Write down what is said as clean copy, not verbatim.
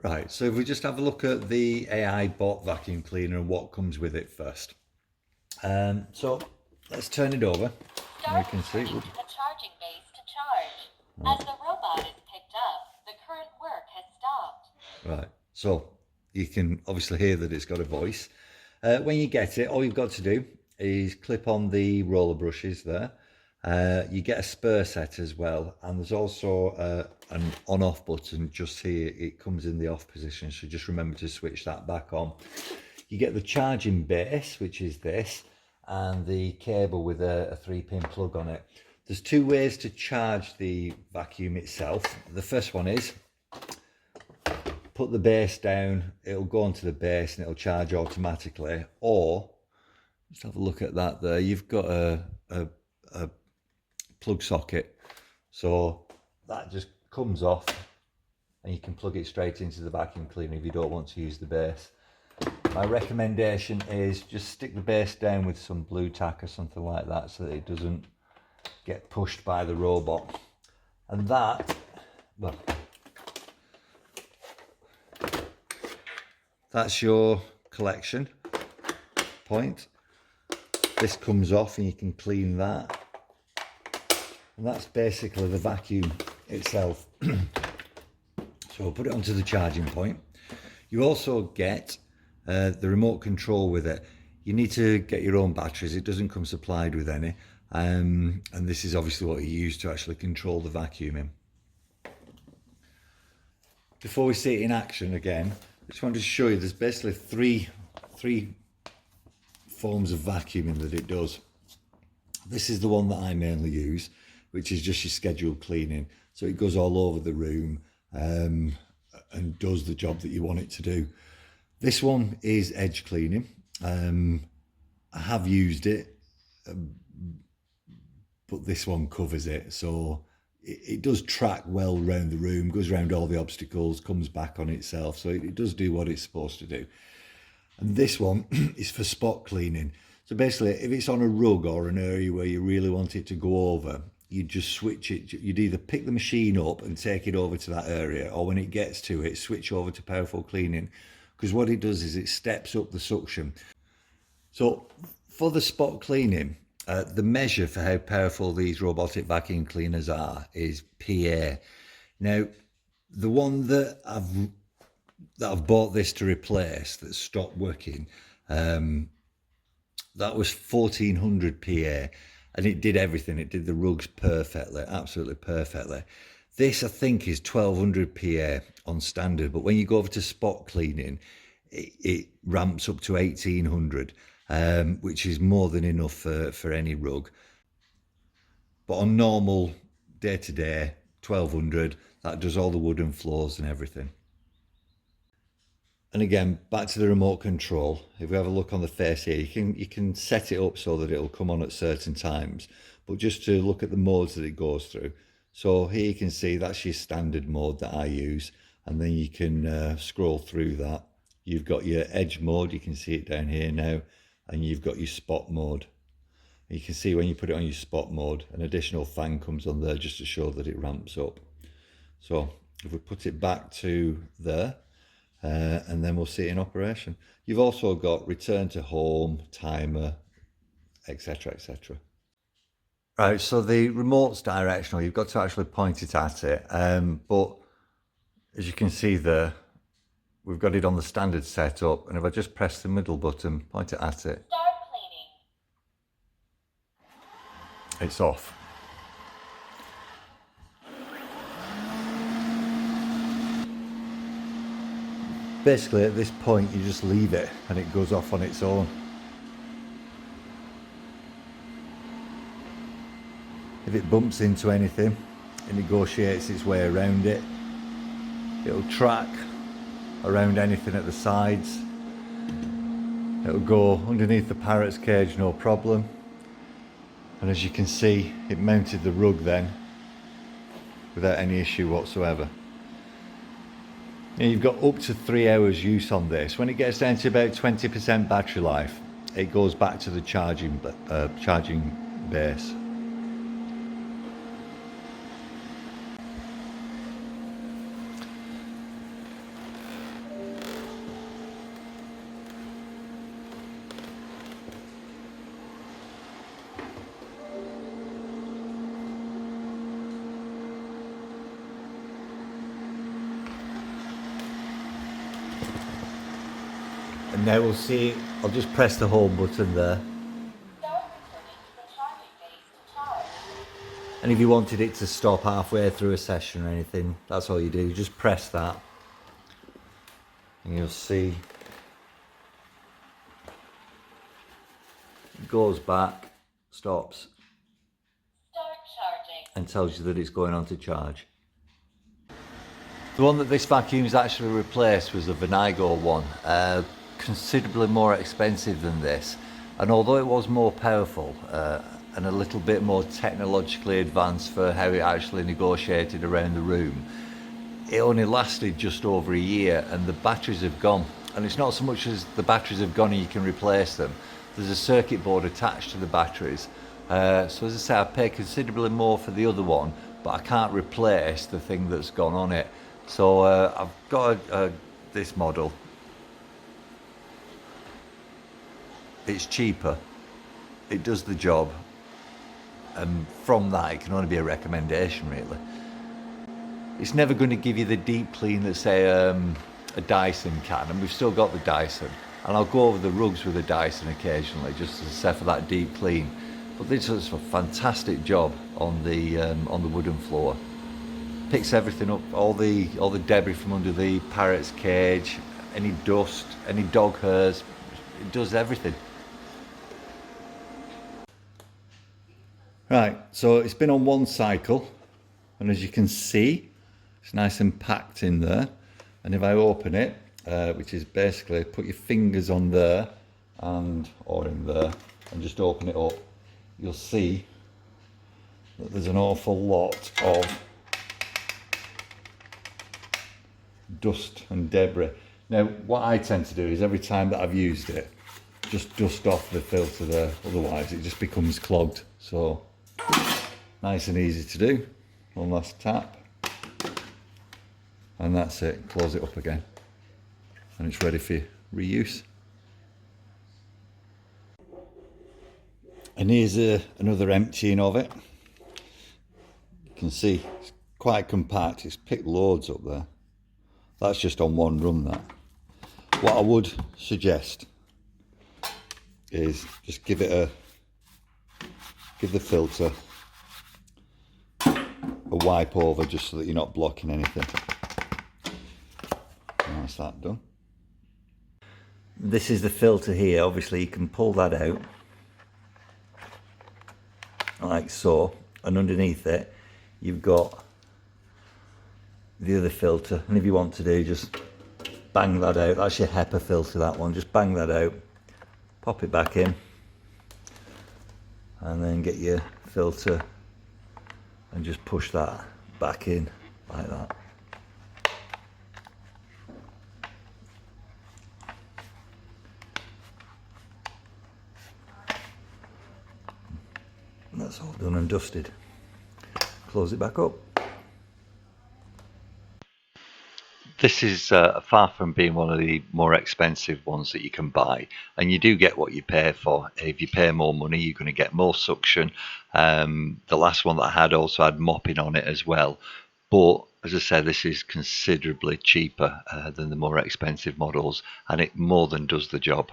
Right, so if we just have a look at the AiiBot vacuum cleaner and what comes with it first. So let's turn it over. You can see. The charging base to charge. As the robot is picked up, the current work has stopped. Right, so you can obviously hear that it's got a voice. When you get it, all you've got to do is clip on the roller brushes there. You get a spur set as well, and there's also an on-off button just here. It comes in the off position, so just remember to switch that back on. You get the charging base, which is this, and the cable with a 3-pin plug on it. There's 2 ways to charge the vacuum itself. The first one is put the base down, it'll go onto the base and it'll charge automatically. Or, let's have a look at that there. You've got a plug socket, so that just comes off and you can plug it straight into the vacuum cleaner if you don't want to use the base. My recommendation is just stick the base down with some blue tack or something like that so that it doesn't get pushed by the robot. And that, well, that's your collection point. This comes off and you can clean that. And that's basically the vacuum itself. So we'll put it onto the charging point. You also get the remote control with it. You need to get your own batteries. It doesn't come supplied with any. And this is obviously what you use to actually control the vacuuming. Before we see it in action again, I just wanted to show you there's basically three forms of vacuuming that it does. This is the one that I mainly use, which is just your scheduled cleaning. So it goes all over the room and does the job that you want it to do. This one is edge cleaning. I have used it, but this one covers it. So it does track well around the room, goes around all the obstacles, comes back on itself. So it does do what it's supposed to do. And this one is for spot cleaning. So basically, if it's on a rug or an area where you really want it to go over, you just switch it. You'd either pick the machine up and take it over to that area, or when it gets to it, switch over to powerful cleaning. Because what it does is it steps up the suction. So for the spot cleaning, the measure for how powerful these robotic vacuum cleaners are is PA. Now, the one that I've bought this to replace, that stopped working, that was 1400 PA, and it did everything. It did the rugs perfectly, absolutely perfectly. This, I think, is 1200 PA on standard, but when you go over to spot cleaning, it ramps up to 1800, which is more than enough for any rug. But on normal day-to-day, 1200, that does all the wooden floors and everything. And again, back to the remote control. If we have a look on the face here, you can set it up so that it'll come on at certain times. But just to look at the modes that it goes through. So here you can see that's your standard mode that I use. And then you can scroll through that. You've got your edge mode, you can see it down here now. And you've got your spot mode. You can see when you put it on your spot mode, an additional fan comes on there just to show that it ramps up. So if we put it back to there, and then we'll see it in operation. You've also got return to home, timer, etc, etc. Right, so the remote's directional. You've got to actually point it at it. But as you can see there, we've got it on the standard setup. And if I just press the middle button, point it at it, Start cleaning. It's off. Basically, at this point, you just leave it and it goes off on its own. If it bumps into anything, it negotiates its way around it. It'll track around anything at the sides. It'll go underneath the parrot's cage, no problem. And as you can see, it mounted the rug then without any issue whatsoever. Now you've got up to 3 hours use on this. When it gets down to about 20% battery life, it goes back to the charging base. Now we'll see, I'll just press the home button there. Start returning to the charging base to charge. And if you wanted it to stop halfway through a session or anything, that's all you do. You just press that. And you'll see it goes back, stops, Start charging. and tells you that it's going on to charge. The one that this vacuum's actually replaced was a Vanigo one, considerably more expensive than this. And although it was more powerful and a little bit more technologically advanced for how it actually negotiated around the room, it only lasted just over a year and the batteries have gone. And it's not so much as the batteries have gone and you can replace them. There's a circuit board attached to the batteries. So as I say, I pay considerably more for the other one, but I can't replace the thing that's gone on it. So I've got this model. It's cheaper, it does the job, and from that it can only be a recommendation really. It's never going to give you the deep clean that say a Dyson can, and we've still got the Dyson, and I'll go over the rugs with a Dyson occasionally just to say for that deep clean, but this does a fantastic job on the wooden floor. Picks everything up, all the debris from under the parrot's cage, any dust, any dog hairs, it does everything. Right, so it's been on one cycle, and as you can see, it's nice and packed in there. And if I open it, which is basically put your fingers on there and or in there, and just open it up, you'll see that there's an awful lot of dust and debris. Now, what I tend to do is every time that I've used it, just dust off the filter there, otherwise it just becomes clogged. So nice and easy to do. One last tap, and that's it. Close it up again, and it's ready for reuse. And here's another emptying of it. You can see it's quite compact. It's picked loads up there. That's just on one run. That. What I would suggest is just give the filter a wipe over just so that you're not blocking anything. And that's that done. This is the filter here. Obviously you can pull that out like so, and underneath it you've got the other filter, and if you want to do, just bang that out. That's your HEPA filter, that one. Just bang that out, pop it back in, and then get your filter and just push that back in like that. And that's all done and dusted. Close it back up. This is far from being one of the more expensive ones that you can buy, and you do get what you pay for. If you pay more money, you're going to get more suction. The last one that I had also had mopping on it as well, but as I said, this is considerably cheaper than the more expensive models, and it more than does the job.